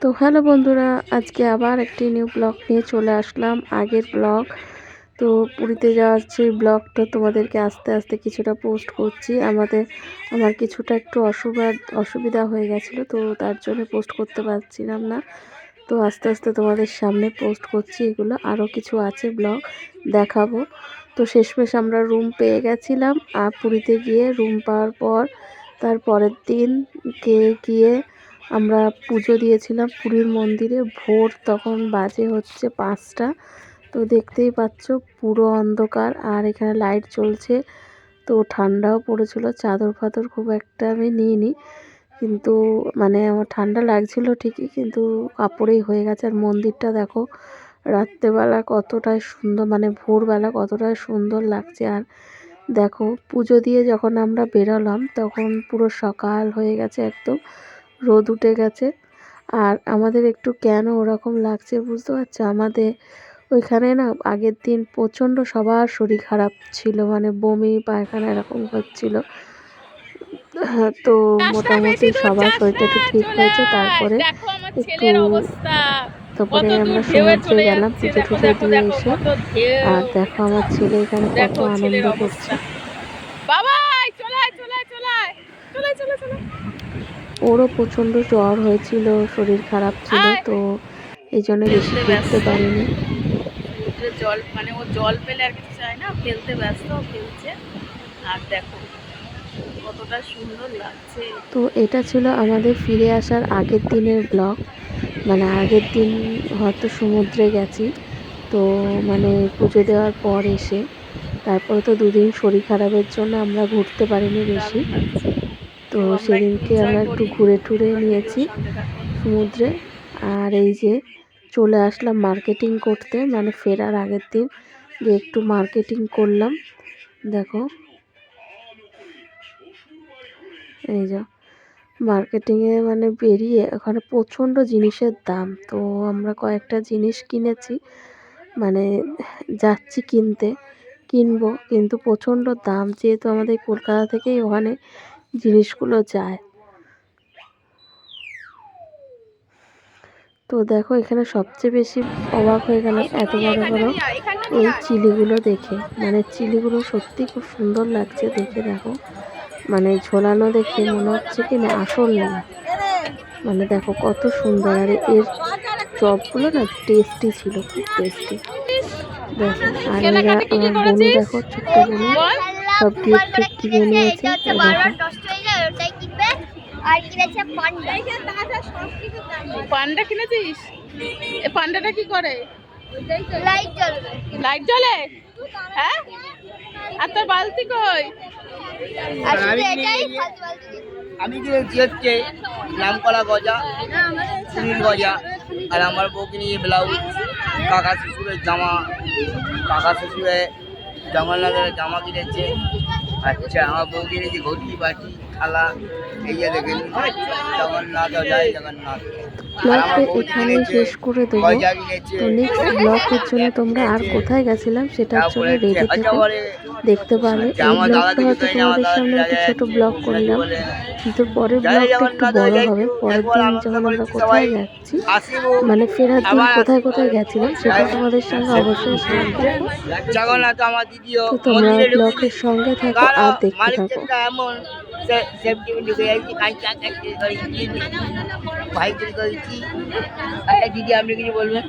তো হ্যালো বন্ধুরা, আজকে আবার একটি নিউ ব্লগ নিয়ে চলে আসলাম। আগের ব্লগ, তো পুরীতে যাওয়ার সেই ব্লগটা তোমাদেরকে আস্তে আস্তে কিছুটা পোস্ট করছি। আমার কিছুটা একটু অসুবিধা হয়ে গেছিলো, তো তার জন্য পোস্ট করতে পারছিলাম না। তো আস্তে আস্তে তোমাদের সামনে পোস্ট করছি। এগুলো আরও কিছু আছে ব্লগ দেখাবো। তো শেষমেশ আমরা রুম পেয়ে গেছিলাম। আর পুরীতে গিয়ে রুম পাওয়ার পর তার পরের দিন গিয়ে আমরা পুজো দিয়েছিলাম পুরীর মন্দিরে। ভোর তখন বাজে হচ্ছে 5টা। তো দেখতেই পাচ্ছ পুরো অন্ধকার, আর এখানে লাইট জ্বলছে। তো ঠান্ডাও পড়েছিল, চাদর ফাদর খুব একটা আমি নিইনি, কিন্তু মানে আমার ঠান্ডা লাগছিল ঠিকই, কিন্তু কাপড়েই হয়ে গেছে। আর মন্দিরটা দেখো রাত্রেবেলা কতটাই সুন্দর, মানে ভোরবেলা কতটাই সুন্দর লাগছে। আর দেখো পুজো দিয়ে যখন আমরা বেরোলাম তখন পুরো সকাল হয়ে গেছে, একদম রোদ উঠে গেছে। আর আমাদের একটু কেন ওরকম লাগছে বুঝতে পারছো, আমাদের ওইখানে না আগের দিন প্রচণ্ড সবার শরীর খারাপ ছিল, মানে বমি পায়খানা এরকম হচ্ছিল। হ্যাঁ, তো মোটামুটি সবার শরীরটা একটু ঠিক হয়েছে। তারপরে তারপরে আমরা সমুদ্রে গেলাম পুজো টুজো দিয়ে এসে। আর দেখো আমার ছেলে এখানে কত আনন্দ করছে। ওরও প্রচণ্ড জ্বর হয়েছিল, শরীর খারাপ ছিল, তো এই জন্য বেশি ঘুরতে পারিনি। জল মানে ও জল পেলে আর কিছু চায় না, ফেলতে ব্যস্ত, ফেলছে। আর দেখো কতটা সুন্দর লাগছে। তো এটা ছিল আমাদের ফিরে আসার আগের দিনের ব্লগ। মানে আগের দিন হয়তো সমুদ্রে গেছি, তো মানে পুজো দেওয়ার পর এসে তারপরে তো দুদিন শরীর খারাপের জন্য আমরা ঘুরতে পারিনি বেশি। তো সেদিনকে আমরা একটু ঘুরে টুরে নিয়েছি সমুদ্রে। আর এই যে চলে আসলাম মার্কেটিং করতে, মানে ফেরার আগের দিন গিয়ে একটু মার্কেটিং করলাম। দেখো এই যে মার্কেটিংয়ে মানে বেরিয়ে ওখানে প্রচণ্ড জিনিসের দাম। তো আমরা কয়েকটা জিনিস কিনেছি, মানে যাচ্ছি কিনবো, কিন্তু প্রচণ্ড দাম, যেহেতু আমাদের কলকাতা থেকেই ওখানে জিনিসগুলো যায়। তো দেখো এখানে সবচেয়ে বেশি অবাক হয়ে গেলাম এত বড় বড় এই চিলিগুলো দেখে। মানে চিলিগুলো সত্যি খুব সুন্দর লাগছে দেখে। দেখো মানে ঝোলানো দেখে মনে হচ্ছে কি না আসল না, মানে দেখো কত সুন্দর। আর এর চপগুলো না টেস্টি ছিল, খুব টেস্টি। দেখো আর এরা আমার বোনু, দেখো ছোট্ট বোনু সব গিফট টিফট কিনে নিয়েছে। পান্ডা কিনেছিস? এ পান্ডাটা কি করে? লাইট জ্বলে? হ্যাঁ, আর তোর বালতি কই? আমি কিনেছি হচ্ছে নামকলা গজা, সুনীল গজা, আর আমার বউকে নিয়ে ব্লাউজ, কাকা শ্বশুরের জামা, কাকা শ্বশুরের জগন্নাথের জামা কিনেছে। আচ্ছা, আমার বউ কিনেছে ঘটি বাটি থালা, এই যে দেখেন জগন্নাথ, জয় জগন্নাথ। ব্লগটা এখানেই শেষ করে দেবো। তো নেক্সট ব্লগের জন্য তোমরা আর কোথায় গেছিলাম সেটার জন্য রেডি থেকো, দেখতে পারবে। এই ব্লগটা হয়তো তোমাদের সামনে একটা ছোট ব্লগ করলাম, কিন্তু পরের ব্লগটা একটু বড় হবে। পরের দিন যখন আমরা কোথায় যাচ্ছি, মানে ফেরার দিন কোথায় কোথায় গেছিলাম সেটা তোমাদের সঙ্গে অবশ্যই শেয়ার করবো। তো তোমরা ব্লগের সঙ্গে থাকো আর দেখতে থাকো। দিদি আপনি কিছু বলবেন?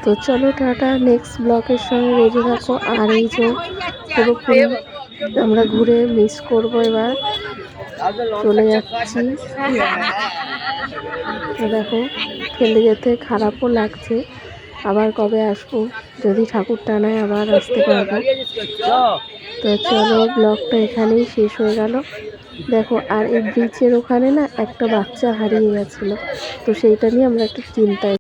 তো চলো টাটা, নেক্সট ব্লগের সঙ্গে রেডি থাকো। আর এই যে পুরোপুরি আমরা ঘুরে মিস করবো, এবার চলে যাচ্ছি। তো দেখো ফেলে যেতে খারাপও লাগছে, আবার কবে আসবো, যদি ঠাকুর টানায় আবার আসতে পারবো। তো চলো ব্লগটা এখানেই শেষ হয়ে গেল। দেখো আর এই ব্রিজের ওখানে না একটা বাচ্চা হারিয়ে গেছিলো, তো সেইটা নিয়ে আমরা একটু চিন্তায়।